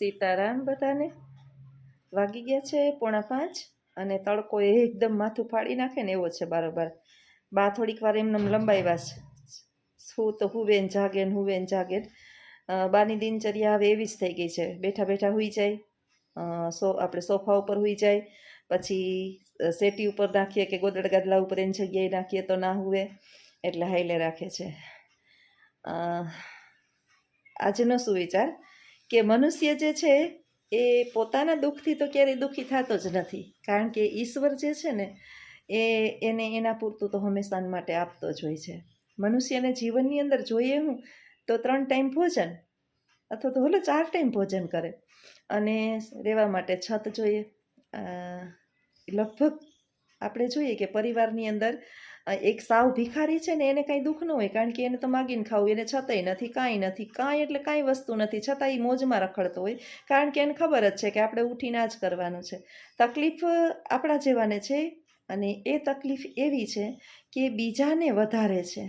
સીતારામ બધાને. વાગી ગયા છે 4:45 અને તડકો એકદમ માથું ફાડી નાખે ને એવો છે બારોબાર. બા થોડીક વાર એમને લંબાવ્યા છે. હું તો હુવે ને જાગે ને હુવે ને જાગે. બાની દિનચર્યા હવે એવી જ થઈ ગઈ છે. બેઠા બેઠા હુઈ જાય, આપણે સોફા ઉપર હુઈ જાય, પછી સેટી ઉપર નાખીએ કે ગોદડ ગાદલા ઉપર એની જગ્યાએ નાખીએ તો ના હુવે, એટલે હાઈલે રાખે છે. આજનો સુવિચાર કે મનુષ્ય જે છે એ પોતાના દુઃખથી તો ક્યારેય દુઃખી થતો જ નથી, કારણ કે ઈશ્વર જે છે ને એને એના પૂરતું તો હંમેશા માટે આપતો જ હોય છે. મનુષ્યને જીવનની અંદર જોઈએ હું તો 3 ટાઈમ ભોજન અથવા તો 4 ટાઈમ ભોજન કરે, અને રહેવા માટે છત જોઈએ. લગભગ આપણે જોઈએ કે પરિવારની અંદર એક સાવ ભિખારી છે ને એને કાંઈ દુઃખ ન હોય, કારણ કે એને તો માગીને ખાવું, એને છતાંય નથી, કાંઈ નથી, કાંઈ એટલે કાંઈ વસ્તુ નથી, છતાં એ મોજમાં રખડતો હોય, કારણ કે એને ખબર જ છે કે આપણે ઉઠીને આ જ કરવાનું છે. તકલીફ આપણા જેવાને છે, અને એ તકલીફ એવી છે કે બીજાને વધારે છે,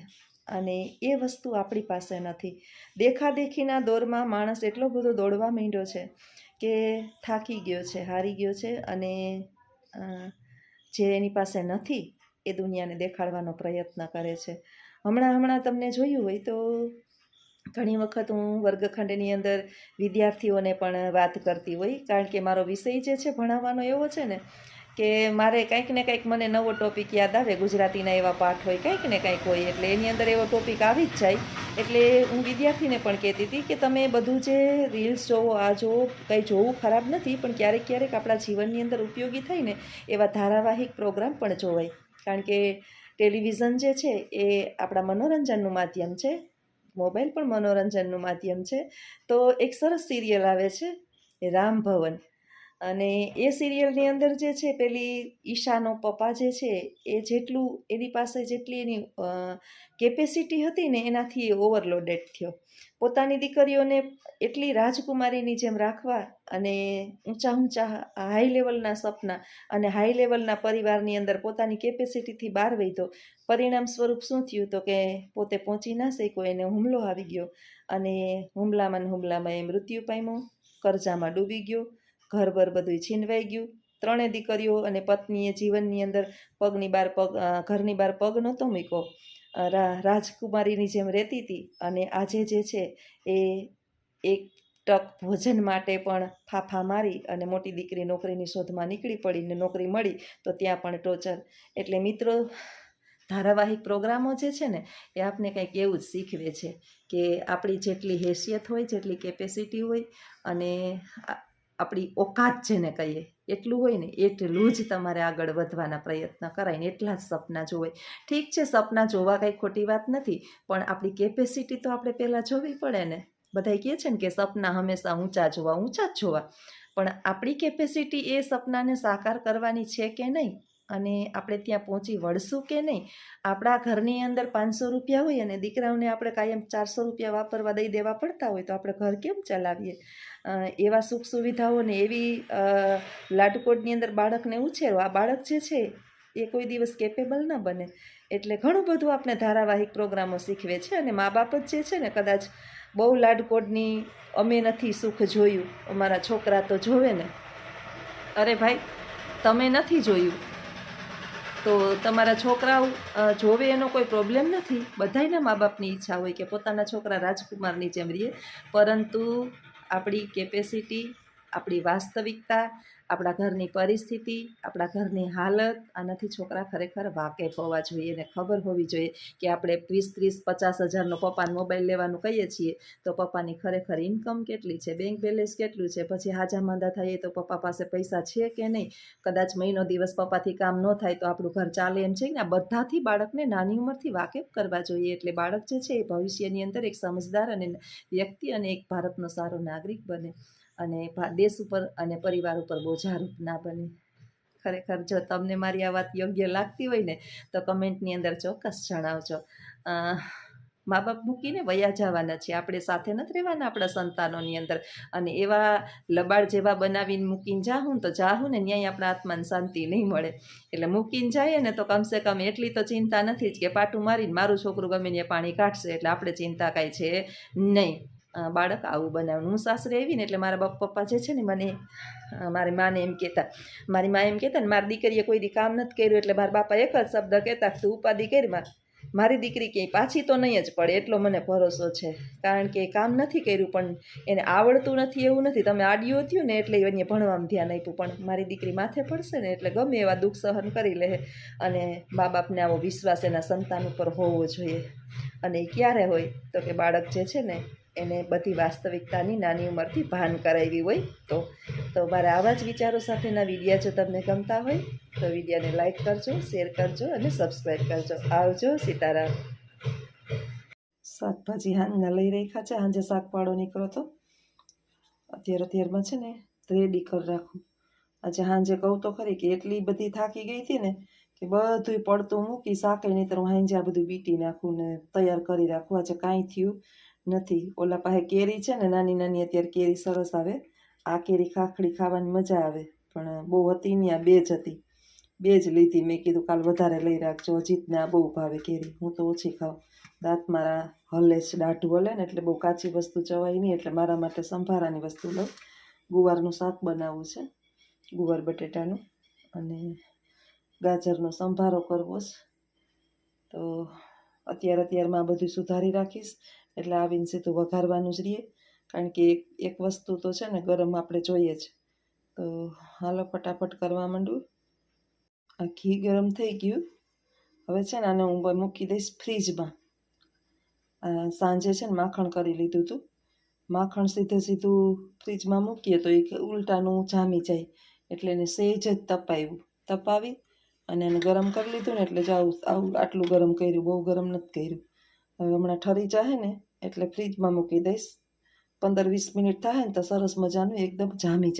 અને એ વસ્તુ આપણી પાસે નથી. દેખાદેખીના દોરમાં માણસ એટલો બધો દોડવા માંડ્યો છે કે થાકી ગયો છે, હારી ગયો છે, અને જે એની પાસે નથી એ દુનિયાને દેખાડવાનો પ્રયત્ન કરે છે. હમણાં તમને જોયું હોય તો ઘણી વખત હું વર્ગખંડની અંદર વિદ્યાર્થીઓને પણ વાત કરતી હોય, કારણ કે મારો વિષય જે છે ભણાવવાનો એવો છે ને કે મારે કંઈક ને કંઈક મને નવો ટોપિક યાદ આવે. ગુજરાતીના એવા પાઠ હોય, કંઈક ને કંઈક હોય, એટલે એની અંદર એવો ટોપિક આવી જ જાય. એટલે હું વિદ્યાર્થીને પણ કહેતી હતી કે તમે બધું જે રીલ્સ જોવો, આ જોવો, કંઈ જોવું ખરાબ નથી, પણ ક્યારેક ક્યારેક આપણા જીવનની અંદર ઉપયોગી થાય ને એવા ધારાવાહિક પ્રોગ્રામ પણ જોવાય, કારણ કે ટેલિવિઝન જે છે એ આપણા મનોરંજનનું માધ્યમ છે, મોબાઈલ પણ મનોરંજનનું માધ્યમ છે. તો એક સરસ સિરિયલ આવે છે રામભવન, અને એ સિરિયલની અંદર જે છે પેલી ઈશાનો પપ્પા જે છે એ જેટલું એની પાસે જેટલી એની કેપેસિટી હતી ને એનાથી એ ઓવરલોડેડ થયો. પોતાની દીકરીઓને એટલી રાજકુમારીની જેમ રાખવા, અને ઊંચા ઊંચા હાઈ લેવલના સપના અને હાઈ લેવલના પરિવારની અંદર પોતાની કેપેસિટીથી બહાર વહીતો. પરિણામ સ્વરૂપ શું થયું તો કે પોતે પહોંચી ના શક્યો, એને હુમલો આવી ગયો, અને હુમલામાં એ મૃત્યુ પામ્યો, કરજામાં ડૂબી ગયો, ઘરબર બધું છીનવાઈ ગયું. 3 દીકરીઓ અને પત્નીએ જીવનની અંદર ઘરની બહાર પગ નહોતો મૂક્યો, રાજકુમારીની જેમ રહેતી હતી, અને આજે જે છે એ એક ટક ભોજન માટે પણ ફાફા મારી અને મોટી દીકરી નોકરીની શોધમાં નીકળી પડી, ને નોકરી મળી તો ત્યાં પણ ટોર્ચર. એટલે મિત્રો, ધારાવાહિક પ્રોગ્રામો જે છે ને એ આપને કંઈક એવું જ શીખવે છે કે આપણી જેટલી હેસિયત હોય, જેટલી કેપેસિટી હોય, અને આપણી ઓકાત જેને કહીએ એટલું હોય ને એટલું જ તમારે આગળ વધવાના પ્રયત્ન કરાય ને એટલા જ સપના જોવાય. ઠીક છે, સપના જોવા કંઈ ખોટી વાત નથી, પણ આપણી કેપેસિટી તો આપણે પહેલાં જોવી પડે ને. બધા કહે છે ને કે સપના હંમેશા ઊંચા જ જોવા, પણ આપણી કેપેસિટી એ સપનાને સાકાર કરવાની છે કે નહીં, અને આપણે ત્યાં પહોંચી વળશું કે નહીં. આપણા ઘરની અંદર 500 રૂપિયા હોય અને દીકરાઓને આપણે કાયમ 400 રૂપિયા વાપરવા દઈ દેવા પડતા હોય તો આપણે ઘર કેમ ચલાવીએ? એવા સુખ સુવિધાઓને એવી લાડકોડની અંદર બાળકને ઉછેરો, આ બાળક જે છે એ કોઈ દિવસ કેપેબલ ન બને. એટલે ઘણું બધું આપણે ધારાવાહિક પ્રોગ્રામો શીખવે છે, અને મા બાપ જ જે છે ને કદાચ બહુ લાડકોડની અમે નથી સુખ જોયું, અમારા છોકરા તો જોવે ને. અરે ભાઈ, તમે નથી જોયું તો તમારા છોકરાઓ જોવે એનો કોઈ પ્રોબ્લેમ નથી. બધાયના મા બાપની ઈચ્છા હોય કે પોતાના છોકરા રાજકુમારની જેમ રહીએ, પરંતુ આપણી કેપેસિટી, આપણી વાસ્તવિકતા, આપણા ઘરની પરિસ્થિતિ, આપણા ઘરની હાલત, આનાથી છોકરા ખરેખર વાકેફ હોવા જોઈએ, ને ખબર હોવી જોઈએ કે આપણે 20-30-50 હજારનો પપ્પાને મોબાઈલ લેવાનું કહીએ છીએ તો પપ્પાની ખરેખર ઇન્કમ કેટલી છે, બેંક બેલેન્સ કેટલું છે, પછી હાજા માંદા થઈએ તો પપ્પા પાસે પૈસા છે કે નહીં, કદાચ મહિનો દિવસ પપ્પાથી કામ ન થાય તો આપણું ઘર ચાલે એમ છે ને. આ બધાથી બાળકને નાની ઉંમરથી વાકેફ કરવા જોઈએ, એટલે બાળક જે છે એ ભવિષ્યની અંદર એક સમજદાર અને વ્યક્તિ અને એક ભારતનો સારો નાગરિક બને, અને દેશ ઉપર અને પરિવાર ઉપર બોજારૂપ ના બને. ખરેખર જો તમને મારી આ વાત યોગ્ય લાગતી હોય ને તો કમેન્ટની અંદર ચોક્કસ જણાવજો. મા બાપ મૂકીને વયા જવાના છે, આપણે સાથે નથી રહેવાના આપણા સંતાનોની અંદર, અને એવા લબાડ જેવા બનાવીને મૂકીને જાહું તો જાહું ને ન્યાય આપણા આત્માને શાંતિ નહીં મળે. એટલે મૂકીને જઈએ ને તો કમસે કમ એટલી તો ચિંતા નથી જ કે પાટું મારીને મારું છોકરું ગમે ત્યાં પાણી કાઢશે, એટલે આપણે ચિંતા કાંઈ છે નહીં. બાળક આવું બનાવવાનું. હું સાસરે આવી ને એટલે મારા પપ્પા જે છે ને મને મારી માને એમ કહેતા, મારી મા એમ કહેતા ને મારી દીકરીએ કોઈ દી કામ નથી કર્યું એટલે મારા બાપા એક જ શબ્દ કહેતા, તું ઉપાધિ કરીમાં મારી દીકરી ક્યાંય પાછી તો નહીં જ પડે, એટલો મને ભરોસો છે. કારણ કે કામ નથી કર્યું પણ એને આવડતું નથી એવું નથી, તમે આડ્યું થયું ને એટલે એને ભણવામાં ધ્યાન આપ્યું, પણ મારી દીકરી માથે પડશે ને એટલે ગમે એવા દુઃખ સહન કરી લે. અને મા બાપને આવો વિશ્વાસ એના સંતાન ઉપર હોવો જોઈએ. અને એ ક્યારે હોય તો કે બાળક જે છે ને એને બધી વાસ્તવિકતાની નાની ઉંમરથી ભાન કરાવી હોય તો મારા આવા જ વિચારો સાથેના વિડીયા જો તમને ગમતા હોય તો વિડીયાને લાઈક કરજો, શેર કરજો અને સબસ્ક્રાઈબ કરજો. આવજો. સીતારામ. શાકભાજી હાંજના લઈ રાખ્યા છે, સાંજે શાકવાળો નીકળો તો અત્યારમાં છે ને રેડી કરી રાખું. આજે સાંજે કહું તો ખરી કે એટલી બધી થાકી ગઈ હતી ને કે બધું પડતું મૂકી શાકે નહીં તો હું સાંજે આ બધું બીટી નાખું ને તૈયાર કરી રાખું. આજે કાંઈ થયું નથી. ઓલા પાસે કેરી છે ને નાની નાની, અત્યારે કેરી સરસ આવે. આ કેરી ખાખડી ખાવાની મજા આવે પણ બહુ હતી નહીં, આ 2 જ હતી, 2 જ લીધી. મેં કીધું કાલ વધારે લઈ રાખજો, અજીતને આ બહુ ભાવે કેરી, હું તો ઓછી ખાઉં. દાંત મારા હલે છે, દાઢું હલે ને એટલે બહુ કાચી વસ્તુ ચવાય નહીં, એટલે મારા માટે સંભારાની વસ્તુ લઉં. ગુવારનું શાક બનાવવું છે, ગુવાર બટેટાનું, અને ગાજરનો સંભારો કરવો છે. તો અત્યારમાં આ બધું સુધારી રાખીશ એટલે આવીને સીધું વઘારવાનું જ રહીએ. કારણ કે એક વસ્તુ તો છે ને ગરમ આપણે જોઈએ જ. તો હાલો ફટાફટ કરવા માંડું. આ ઘી ગરમ થઈ ગયું. હવે છે ને આને હું મૂકી દઈશ ફ્રીજમાં. સાંજે છે ને માખણ કરી લીધું હતું. માખણ સીધું ફ્રીજમાં મૂકીએ તો એ ઉલટાનું જામી જાય, એટલે એને સહેજ જ તપાવી અને એને ગરમ કરી લીધું ને એટલે જ આટલું ગરમ કર્યું, બહુ ગરમ નથી કર્યું. હવે હમણાં ઠરી જાય ને એટલે ફ્રીજમાં મૂકી દઈશ. 15-20 મિનિટ થાય ને તો સરસ મજાનું એકદમ જામી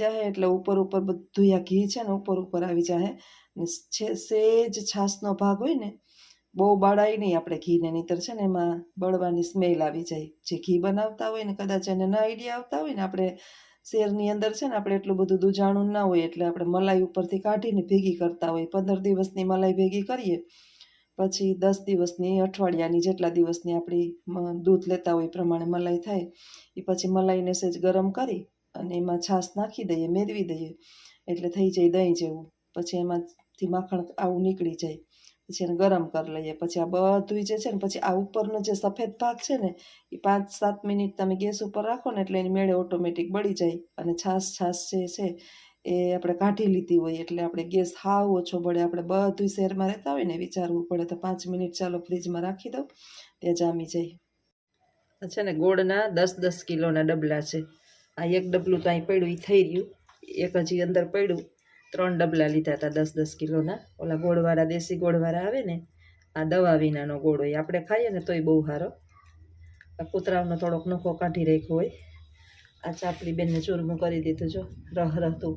જાય એટલે ઉપર બધું આ ઘી છે ને ઉપર આવી જાય. ને સહેજ છાશનો ભાગ હોય ને, બહુ બાળાય નહીં આપણે ઘીને, નહીંતર છે ને એમાં બળવાની સ્મેલ આવી જાય. જે ઘી બનાવતા હોય ને કદાચ એને ના આઈડિયા આવતા હોય ને, આપણે શેરની અંદર છે ને આપણે એટલું બધું દૂજાણું ના હોય એટલે આપણે મલાઈ ઉપરથી કાઢીને ભેગી કરતા હોય. 15 દિવસની મલાઈ ભેગી કરીએ પછી 10 દિવસની, અઠવાડિયાની, જેટલા દિવસની આપણી દૂધ લેતા હોય પ્રમાણે મલાઈ થાય. એ પછી મલાઈને સહેજ ગરમ કરી અને એમાં છાશ નાખી દઈએ, મેળવી દઈએ એટલે થઈ જાય દહીં જેવું. પછી એમાંથી માખણ આવું નીકળી જાય. પછી એને ગરમ કરી લઈએ. પછી આ બધું જે છે ને પછી આ ઉપરનો જે સફેદ ભાગ છે ને એ 5-7 મિનિટ તમે ગેસ ઉપર રાખો ને એટલે એની મેળે ઓટોમેટિક બળી જાય. અને છાશ જે છે એ આપણે કાઢી લીધી હોય એટલે આપણે ગેસ હાવ ઓછો બળે. આપણે બધું શહેરમાં રહેતા હોય ને વિચારવું પડે તો 5 મિનિટ ચાલો ફ્રીજમાં રાખી દો, ત્યાં જામી જાય. છે ને ગોળના 10-10 કિલોના ડબલા છે. આ એક ડબલું તો અહીં પડ્યું એ થઈ રહ્યું, એક હજી અંદર પડ્યું. 3 ડબલા લીધા હતા 10-10 કિલોના. ઓલા ગોળવાળા, દેશી ગોળવાળા આવે ને, આ દવા વિનાનો ગોળ હોય, આપણે ખાઈએ ને તોય બહુ સારો. આ કૂતરાઓનો થોડોક નખો કાઢી રાખ્યો હોય. આ ચાપલી બેનને ચૂરમું કરી દીધું, જો રહતું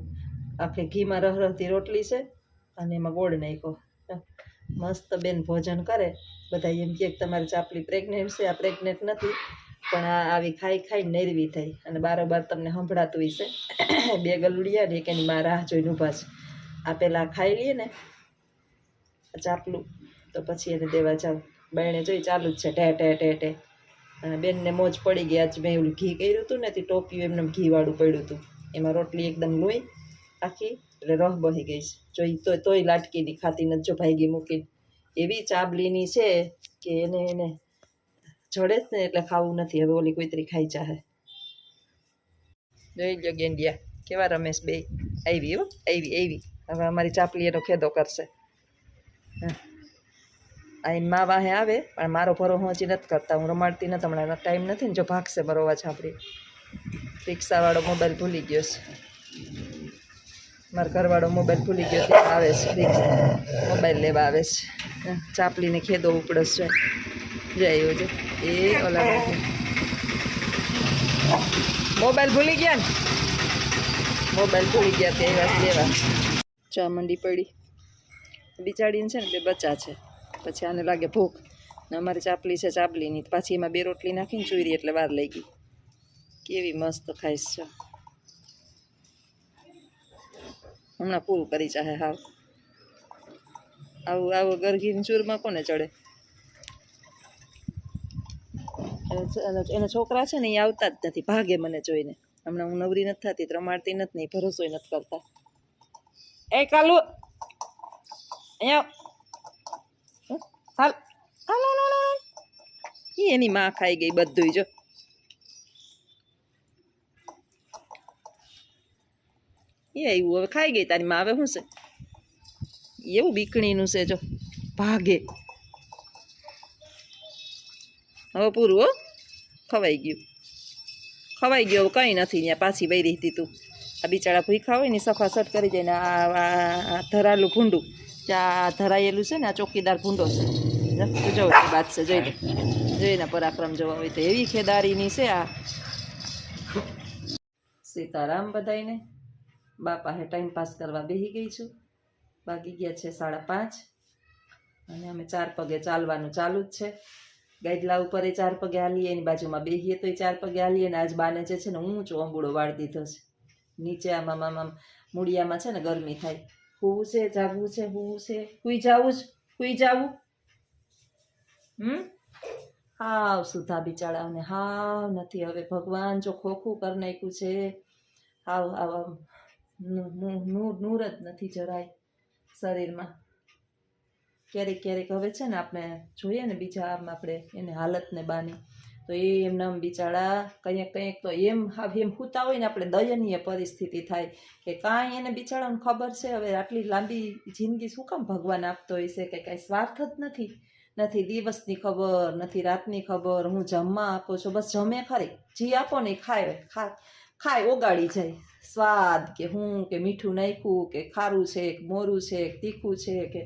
આખે ઘીમાં રહતી રોટલી છે અને એમાં ગોળ નાખ્યો. મસ્ત બેન ભોજન કરે. બધા એમ કહે કે તમારી ચાપલી પ્રેગ્નેન્ટ છે. આ પ્રેગ્નેન્ટ નથી પણ આ આવી ખાઈને નરવી થઈ અને બારોબાર તમને સંભળાતું હશે. 2 ગલુડિયા ને કે એની માં રાહ જોઈને ઊભા છે. આ પહેલાં ખાઈ લઈએ ને ચાપલું તો પછી એને દેવા જાવ. બાયણે જોઈ ચાલુ જ છે ઢે ઢે ઢે ઢે. અને બેનને મોજ પડી ગઈ. આજ મેં એવું ઘી કર્યું હતું ને તે ટોપિયું એમને ઘીવાળું પડ્યું હતું, એમાં રોટલી એકદમ લોહી આખી એટલે રહ બહી ગઈ છે. જોઈ તોય લાટકીની ખાતી નથી, જો ભાઈગી મૂકીને. એવી ચાબલીની છે કે એને જડે જ ને એટલે ખાવું નથી. હવે ઓલી કોઈતરી ખાઈ ચાહે. જોઈ લો ગેંડિયા કેવા રમેશ બે. આવી હવે અમારી ચાપલી એનો ખેદો કરશે. આ એની મા વાહે આવે પણ મારો ભરો હું હજી નથી કરતા. હું રમાડતી નથી હમણાં, ટાઈમ નથી ને. જો ભાગશે બરોવા છાપડી. રિક્ષાવાળો મોબાઈલ ભૂલી ગયો છે. મારા ઘરવાળો મોબાઈલ ભૂલી ગયો ત્યાં આવે છે, મોબાઈલ લેવા આવે છે. ચાપલીને ખેદો ઉપડસ છે. જાય છે એ ઓલા મોબાઈલ ભૂલી ગયા ને, મોબાઈલ ભૂલી ગયા તે વાત લેવા. ચા મંડી પડી. બિચાડીને છે ને 2 બચ્ચા છે. પછી આને લાગે ભૂખ ને અમારી ચાપલી છે ચાપલીની, પાછી એમાં 2 રોટલી નાખીને ચૂરી એટલે વાર લઈ ગઈ. કેવી મસ્ત ખાઈશ છે. હમણાં પૂરું કરી ચાહે હાવ. આવું ગરઘીની ચૂરમાં કોને ચડે. એના છોકરા છે ને એ આવતા જ નથી, ભાગે મને જોઈને. હમણાં હું નવરી નથી થતી, રમાડતી નથી, નહીં ભરોસોય નથી કરતા. એ કાલુ અહીંયા હાલ હાલ હાલ હાલ. એની માં ખાઈ ગઈ બધું. જો એ આવ્યું, હવે ખાઈ ગઈ તારી માં. હવે શું છે એવું બીકણીનું છે, જો ભાગે. હવે પૂરું. હો, ખવાઈ ગયું, ખવાઈ ગયું. હવે કંઈ નથી. ત્યાં પાછી વહી હતી તું. આ બિચારા ભૂખા હોય ને સફાસટ કરી જાય ને. આ ધરાયેલું ભૂંડું, આ ધરાયેલું છે ને, આ ચોકીદાર ભૂંડો છે. જો વાત છે, જોઈ લે, જોઈને પરાક્રમ જોવા હોય તો એવી ખેદારીની છે આ. સીતારામ બધાઈને. બાપા હે ટાઈમ પાસ કરવા બેસી ગઈ છું. વાગી ગયા છે 5:30 અને અમે 4 પગે ચાલવાનું ચાલુ જ છે. ગાઈડલા ઉપર એ 4 પગે હાલીએ, એની બાજુમાં બેસીએ તો એ 4 પગે હાલીએ. ને આજ બાને જે છે ને ઊંચો અંબુડો વાળી દીધો છે. નીચે આમાં મૂળિયામાં છે ને ગરમી થાય. હુવું છે, જાગવું છે, હુવું છે, હુઈ જવું જ, હુઈ જવું. હાવ સુધા બિચારાઓને હાવ નથી. હવે ભગવાન જો ખોખું કરી નાખ્યું છે. હાવ આવા નૂર જ નથી જરાય શરીરમાં. ક્યારેક ક્યારેક હવે છે ને આપણે જોઈએ ને બીજા આમ આપણે એને હાલતને બાની, તો એ એમના બિચારા કંઈક કંઈક તો એમ સૂતા હોય ને આપણે દયનીય પરિસ્થિતિ થાય કે કાંઈ એને બિચારાને ખબર છે હવે આટલી લાંબી જિંદગી શું કામ ભગવાન આપતો હોય છે, કે કાંઈ સ્વાર્થ જ નથી. નથી દિવસની ખબર, નથી રાતની ખબર. હું જમવા આપો છો, બસ જમે ખરી, જી આપો ને ખાય ખાય ઓગાળી જાય. સ્વાદ કે હું કે મીઠું નાખ્યું કે ખારું છે કે મોરું છે કે તીખું છે કે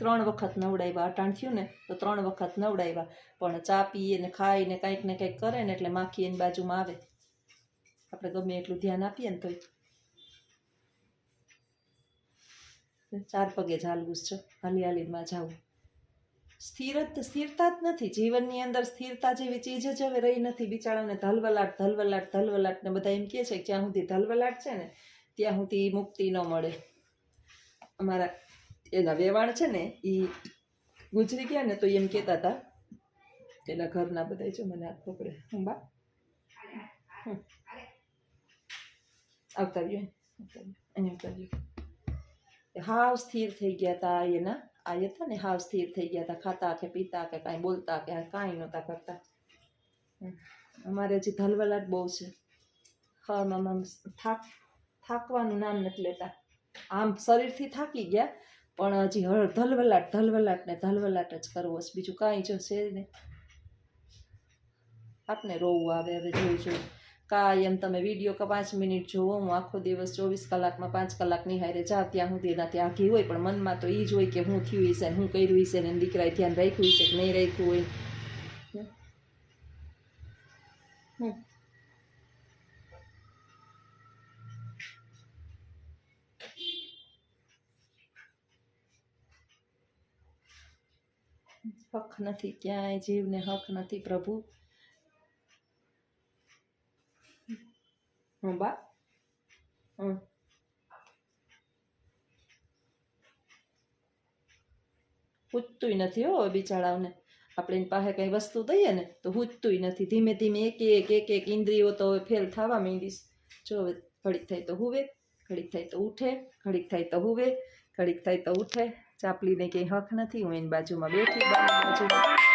3 વખત નવડાવ્યા. અટાણ થયું ને તો 3 વખત નવડાવ્યા, પણ ચા પીએ ને ખાઈ ને કંઈક કરે ને એટલે માખી એની બાજુમાં આવે. આપણે ગમે એટલું ધ્યાન આપીએ ને તોય 4 પગે ચાલવું છે. હાલી હાલીમાં જાવું. સ્થિરતા જ નથી જીવનની અંદર. સ્થિરતા જેવી ચીજ જ હવે રહી નથી. બિચારાને ધલવલાટ ધલવલાટ ધલવલાટ ને બધા એમ કહે છે કે જ્યાં સુધી ધલવલાટ છે ને ત્યાં સુધી મુક્તિ ન મળે. અમારા એના વેવાણ છે ને એ ગુજરી ગયા ને તો એમ કહેતા હતા, એના ઘરના બધા જો મને હાથ પકડે. હું બા આવતા રહ્યો અહીંયા આવતા. હાવ સ્થિર થઈ ગયા હતા એના. આ હતા ને હાવ સ્થિર થઈ ગયા હતા. ખાતા કે પીતા કે કાંઈ બોલતા કે કાંઈ નહોતા કરતા. અમારે હજી ધલવલાટ બહુ છે. હા આમ થાકવાનું નામ નથી લેતા. આમ શરીરથી થાકી ગયા પણ હજી ધલવલાટ ને ધલવલાટ જ કરવો છે. બીજું કાંઈ જો છે ને. આપને રોવું આવે હવે જોઈ કાંઈ એમ તમે વિડીયો 5 મિનિટ જોવો, હું આખો દિવસ 24 કલાકમાં 5 કલાક નિહાળે જા ત્યાં સુધી એનાથી આઘી હોય, પણ મનમાં તો એ જ હોય કે હું થયું હશે ને હું કર્યું હશે ને દીકરાએ ધ્યાન રાખ્યું હશે કે નહીં રાખ્યું હોય. હક નથી ક્યાંય, જીવને હક નથી પ્રભુ. હું બા પૂછતું નથી હો બિચારાઓને. આપણે એની પાસે કંઈ વસ્તુ દઈએ ને તો પૂછતું નથી. ધીમે ધીમે એક ઇન્દ્રિયો તો ફેલ થવા માંડીશ. જો હવે ઘડીક થાય તો હુવે, ઘડીક થાય તો ઉઠે, ઘડીક થાય તો હુવે, ઘડીક થાય તો ઉઠે. ચાપલીને કંઈ હક નથી. હું એની બાજુમાં બેઠી, બાજુમાં